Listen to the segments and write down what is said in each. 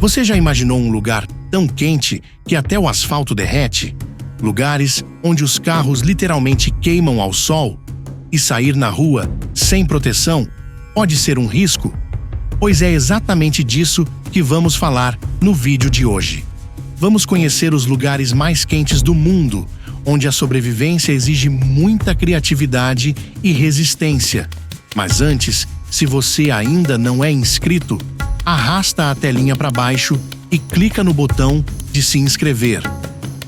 Você já imaginou um lugar tão quente que até o asfalto derrete? Lugares onde os carros literalmente queimam ao sol? E sair na rua sem proteção pode ser um risco? Pois é exatamente disso que vamos falar no vídeo de hoje. Vamos conhecer os lugares mais quentes do mundo, onde a sobrevivência exige muita criatividade e resistência. Mas antes, se você ainda não é inscrito, arrasta a telinha para baixo e clica no botão de se inscrever.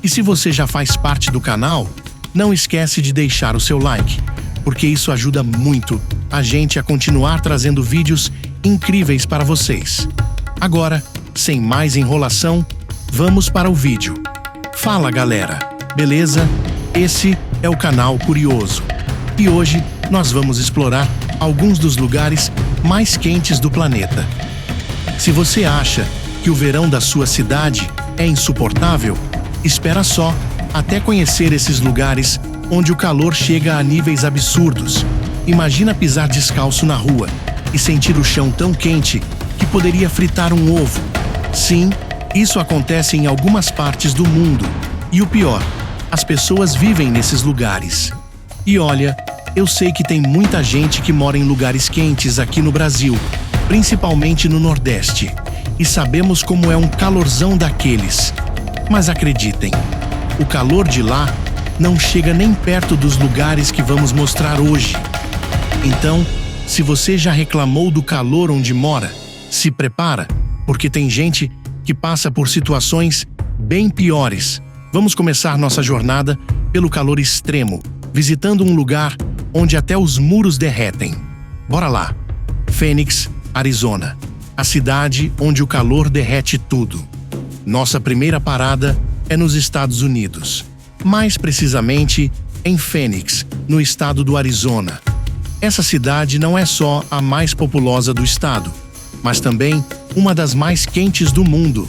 E se você já faz parte do canal, não esquece de deixar o seu like, porque isso ajuda muito a gente a continuar trazendo vídeos incríveis para vocês. Agora, sem mais enrolação, vamos para o vídeo. Fala galera, beleza? Esse é o canal Curioso. E hoje nós vamos explorar alguns dos lugares mais quentes do planeta. Se você acha que o verão da sua cidade é insuportável, espera só até conhecer esses lugares onde o calor chega a níveis absurdos. Imagina pisar descalço na rua e sentir o chão tão quente que poderia fritar um ovo. Sim, isso acontece em algumas partes do mundo. E o pior, as pessoas vivem nesses lugares. E olha, eu sei que tem muita gente que mora em lugares quentes aqui no Brasil, principalmente no Nordeste, e sabemos como é um calorzão daqueles. Mas acreditem, o calor de lá não chega nem perto dos lugares que vamos mostrar hoje. Então, se você já reclamou do calor onde mora, se prepara, porque tem gente que passa por situações bem piores. Vamos começar nossa jornada pelo calor extremo, visitando um lugar onde até os muros derretem. Bora lá! Phoenix, Arizona, a cidade onde o calor derrete tudo. Nossa primeira parada é nos Estados Unidos, mais precisamente em Phoenix, no estado do Arizona. Essa cidade não é só a mais populosa do estado, mas também uma das mais quentes do mundo.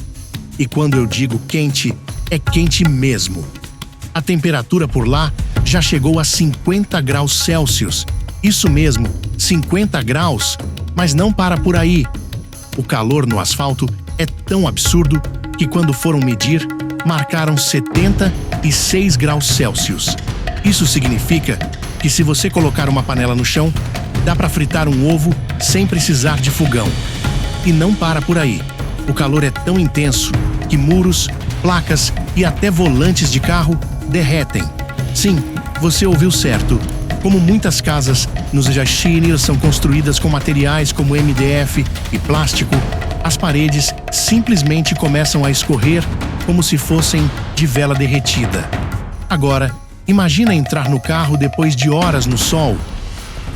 E quando eu digo quente, é quente mesmo. A temperatura por lá já chegou a 50 graus Celsius. Isso mesmo, 50 graus, mas não para por aí. O calor no asfalto é tão absurdo que quando foram medir, marcaram 76 graus Celsius. Isso significa que se você colocar uma panela no chão, dá para fritar um ovo sem precisar de fogão. E não para por aí. O calor é tão intenso que muros, placas e até volantes de carro derretem. Sim, você ouviu certo. Como muitas casas nos Estados Unidos são construídas com materiais como MDF e plástico, as paredes simplesmente começam a escorrer como se fossem de vela derretida. Agora, imagina entrar no carro depois de horas no sol.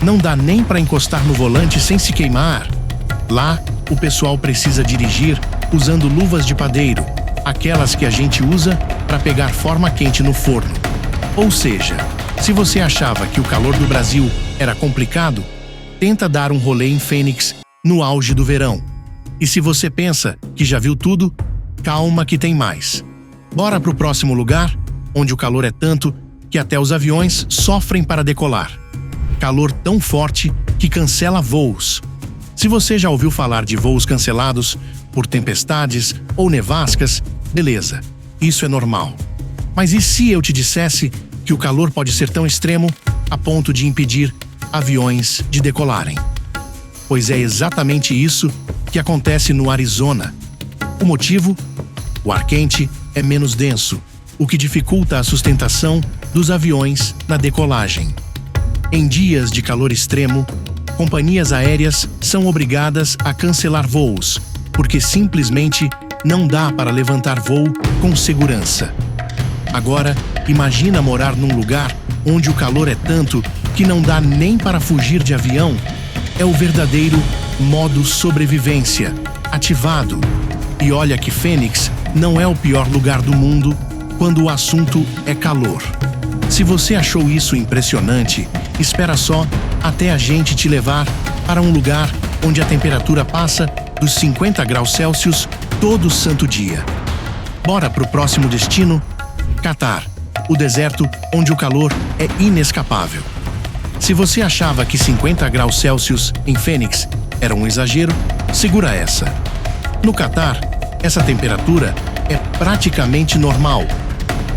Não dá nem para encostar no volante sem se queimar. Lá, o pessoal precisa dirigir usando luvas de padeiro, aquelas que a gente usa para pegar forma quente no forno. Ou seja, se você achava que o calor do Brasil era complicado, tenta dar um rolê em Phoenix no auge do verão. E se você pensa que já viu tudo, calma que tem mais. Bora pro próximo lugar, onde o calor é tanto que até os aviões sofrem para decolar. Calor tão forte que cancela voos. Se você já ouviu falar de voos cancelados por tempestades ou nevascas, beleza, isso é normal. Mas e se eu te dissesse que o calor pode ser tão extremo a ponto de impedir aviões de decolarem? Pois é exatamente isso que acontece no Arizona. O motivo? O ar quente é menos denso, o que dificulta a sustentação dos aviões na decolagem. Em dias de calor extremo, companhias aéreas são obrigadas a cancelar voos, porque simplesmente não dá para levantar voo com segurança. Agora, imagina morar num lugar onde o calor é tanto que não dá nem para fugir de avião. É o verdadeiro modo sobrevivência, ativado. E olha que Phoenix não é o pior lugar do mundo quando o assunto é calor. Se você achou isso impressionante, espera só até a gente te levar para um lugar onde a temperatura passa dos 50 graus Celsius todo santo dia. Bora pro próximo destino? Catar, o deserto onde o calor é inescapável. Se você achava que 50 graus Celsius em Phoenix era um exagero, segura essa. No Catar, essa temperatura é praticamente normal.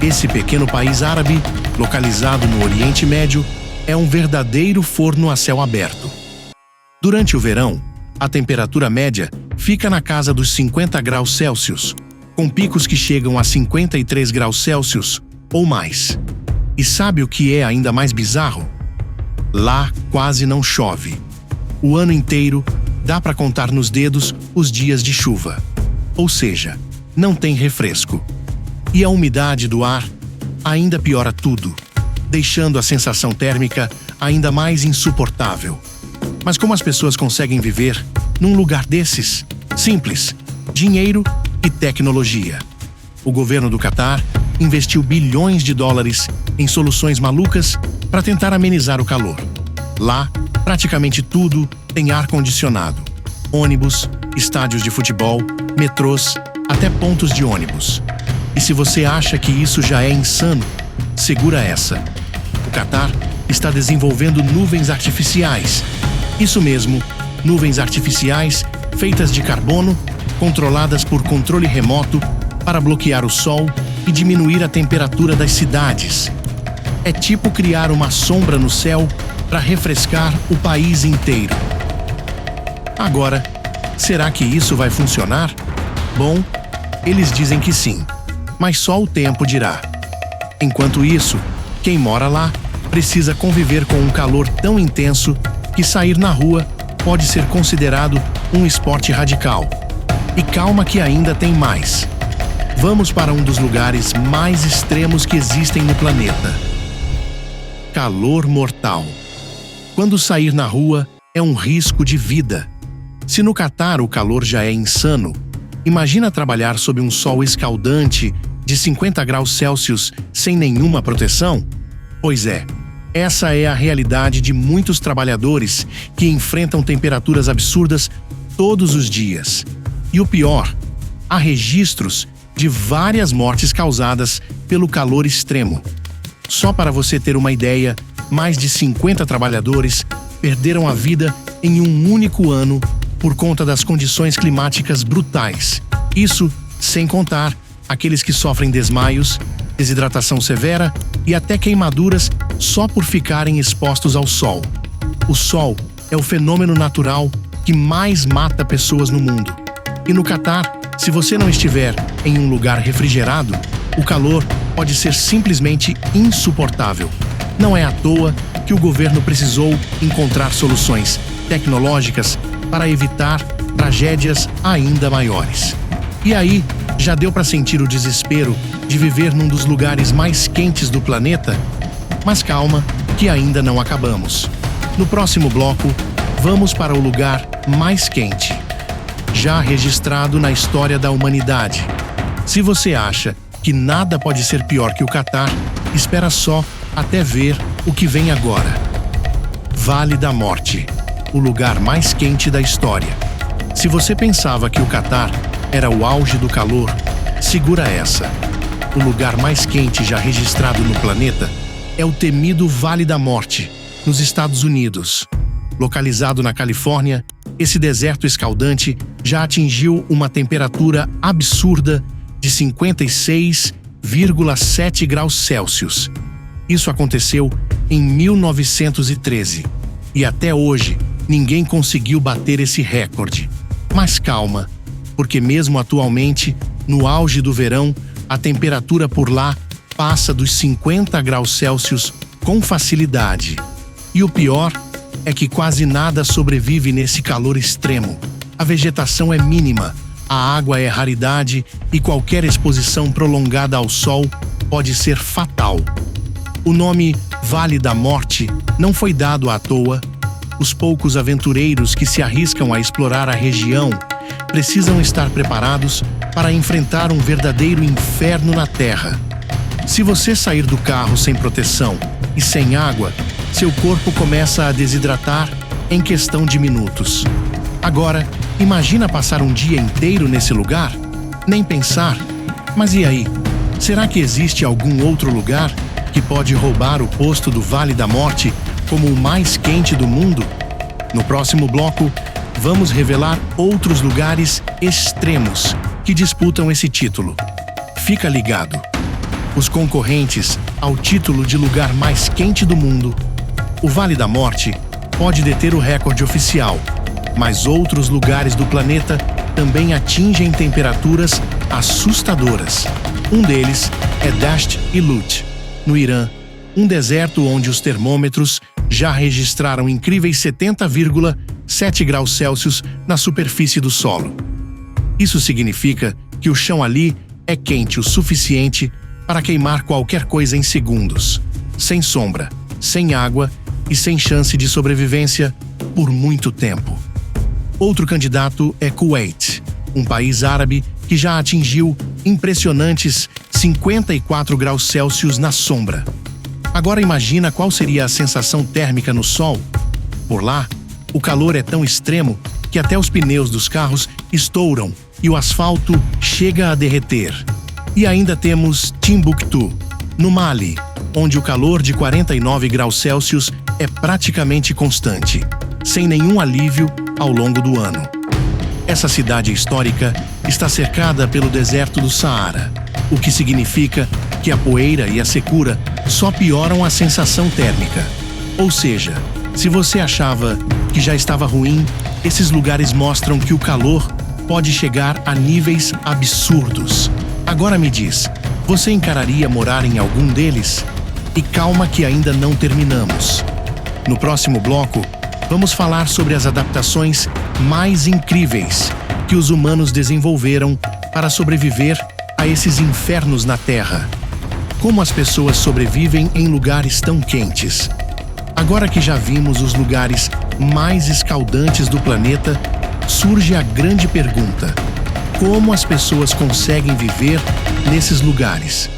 Esse pequeno país árabe, localizado no Oriente Médio, é um verdadeiro forno a céu aberto. Durante o verão, a temperatura média fica na casa dos 50 graus Celsius, com picos que chegam a 53 graus Celsius ou mais. E sabe o que é ainda mais bizarro? Lá quase não chove. O ano inteiro dá para contar nos dedos os dias de chuva. Ou seja, não tem refresco. E a umidade do ar ainda piora tudo, deixando a sensação térmica ainda mais insuportável. Mas como as pessoas conseguem viver num lugar desses? Simples: dinheiro e tecnologia. O governo do Catar investiu bilhões de dólares em soluções malucas para tentar amenizar o calor. Lá, praticamente tudo tem ar-condicionado. Ônibus, estádios de futebol, metrôs, até pontos de ônibus. E se você acha que isso já é insano, segura essa. O Catar está desenvolvendo nuvens artificiais. Isso mesmo, nuvens artificiais feitas de carbono, controladas por controle remoto para bloquear o sol e diminuir a temperatura das cidades. É tipo criar uma sombra no céu para refrescar o país inteiro. Agora, será que isso vai funcionar? Bom, eles dizem que sim, mas só o tempo dirá. Enquanto isso, quem mora lá precisa conviver com um calor tão intenso que sair na rua pode ser considerado um esporte radical. E calma que ainda tem mais. Vamos para um dos lugares mais extremos que existem no planeta. Calor mortal. Quando sair na rua é um risco de vida. Se no Catar o calor já é insano, imagina trabalhar sob um sol escaldante de 50 graus Celsius sem nenhuma proteção? Pois é, essa é a realidade de muitos trabalhadores que enfrentam temperaturas absurdas todos os dias. E o pior, há registros de várias mortes causadas pelo calor extremo. Só para você ter uma ideia, mais de 50 trabalhadores perderam a vida em um único ano por conta das condições climáticas brutais. Isso sem contar aqueles que sofrem desmaios, desidratação severa e até queimaduras só por ficarem expostos ao sol. O sol é o fenômeno natural que mais mata pessoas no mundo. E no Catar, se você não estiver em um lugar refrigerado, o calor pode ser simplesmente insuportável. Não é à toa que o governo precisou encontrar soluções tecnológicas para evitar tragédias ainda maiores. E aí, já deu para sentir o desespero de viver num dos lugares mais quentes do planeta? Mas calma, que ainda não acabamos. No próximo bloco, vamos para o lugar mais quente, já registrado na história da humanidade. Se você acha que nada pode ser pior que o Catar, espera só até ver o que vem agora. Vale da Morte, o lugar mais quente da história. Se você pensava que o Catar era o auge do calor, segura essa. O lugar mais quente já registrado no planeta é o temido Vale da Morte, nos Estados Unidos. Localizado na Califórnia, esse deserto escaldante já atingiu uma temperatura absurda de 56,7 graus Celsius. Isso aconteceu em 1913 e até hoje ninguém conseguiu bater esse recorde. Mas calma, porque mesmo atualmente, no auge do verão, a temperatura por lá passa dos 50 graus Celsius com facilidade. E o pior é que quase nada sobrevive nesse calor extremo. A vegetação é mínima, a água é raridade e qualquer exposição prolongada ao sol pode ser fatal. O nome Vale da Morte não foi dado à toa. Os poucos aventureiros que se arriscam a explorar a região precisam estar preparados para enfrentar um verdadeiro inferno na Terra. Se você sair do carro sem proteção e sem água, seu corpo começa a desidratar em questão de minutos. Agora, imagina passar um dia inteiro nesse lugar? Nem pensar. Mas e aí? Será que existe algum outro lugar que pode roubar o posto do Vale da Morte como o mais quente do mundo? No próximo bloco, vamos revelar outros lugares extremos que disputam esse título. Fica ligado. Os concorrentes ao título de lugar mais quente do mundo, o Vale da Morte pode deter o recorde oficial, mas outros lugares do planeta também atingem temperaturas assustadoras. Um deles é Dasht e Lut, no Irã, um deserto onde os termômetros já registraram incríveis 70,7 graus Celsius na superfície do solo. Isso significa que o chão ali é quente o suficiente para queimar qualquer coisa em segundos, sem sombra, sem água e sem chance de sobrevivência por muito tempo. Outro candidato é Kuwait, um país árabe que já atingiu impressionantes 54 graus Celsius na sombra. Agora imagina qual seria a sensação térmica no sol. Por lá, o calor é tão extremo que até os pneus dos carros estouram e o asfalto chega a derreter. E ainda temos Timbuktu, no Mali, onde o calor de 49 graus Celsius é praticamente constante, sem nenhum alívio ao longo do ano. Essa cidade histórica está cercada pelo deserto do Saara, o que significa que a poeira e a secura só pioram a sensação térmica. Ou seja, se você achava que já estava ruim, esses lugares mostram que o calor pode chegar a níveis absurdos. Agora me diz, você encararia morar em algum deles? E calma que ainda não terminamos. No próximo bloco, vamos falar sobre as adaptações mais incríveis que os humanos desenvolveram para sobreviver a esses infernos na Terra. Como as pessoas sobrevivem em lugares tão quentes. Agora que já vimos os lugares mais escaldantes do planeta, surge a grande pergunta: como as pessoas conseguem viver nesses lugares?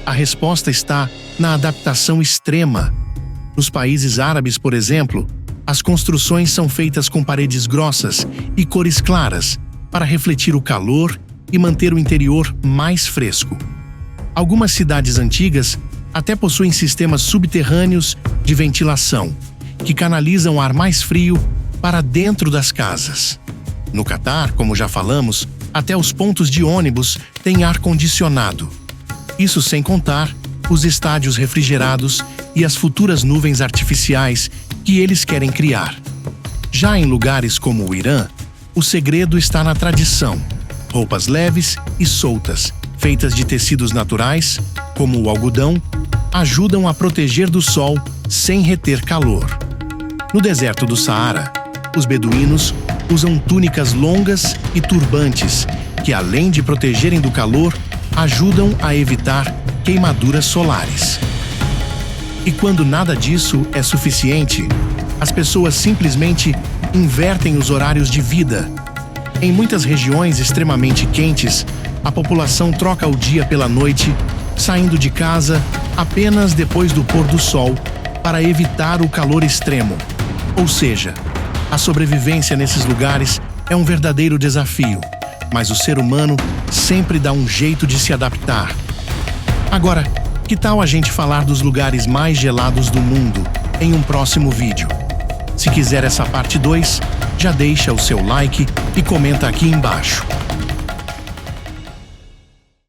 A resposta está na adaptação extrema. Nos países árabes, por exemplo, as construções são feitas com paredes grossas e cores claras para refletir o calor e manter o interior mais fresco. Algumas cidades antigas até possuem sistemas subterrâneos de ventilação, que canalizam ar mais frio para dentro das casas. No Catar, como já falamos, até os pontos de ônibus têm ar-condicionado. Isso sem contar os estádios refrigerados e as futuras nuvens artificiais que eles querem criar. Já em lugares como o Irã, o segredo está na tradição. Roupas leves e soltas, feitas de tecidos naturais, como o algodão, ajudam a proteger do sol sem reter calor. No deserto do Saara, os beduínos usam túnicas longas e turbantes, que além de protegerem do calor, ajudam a evitar queimaduras solares. E quando nada disso é suficiente, as pessoas simplesmente invertem os horários de vida. Em muitas regiões extremamente quentes, a população troca o dia pela noite, saindo de casa apenas depois do pôr do sol para evitar o calor extremo. Ou seja, a sobrevivência nesses lugares é um verdadeiro desafio, mas o ser humano sempre dá um jeito de se adaptar. Agora, que tal a gente falar dos lugares mais gelados do mundo em um próximo vídeo? Se quiser essa parte 2, já deixa o seu like e comenta aqui embaixo.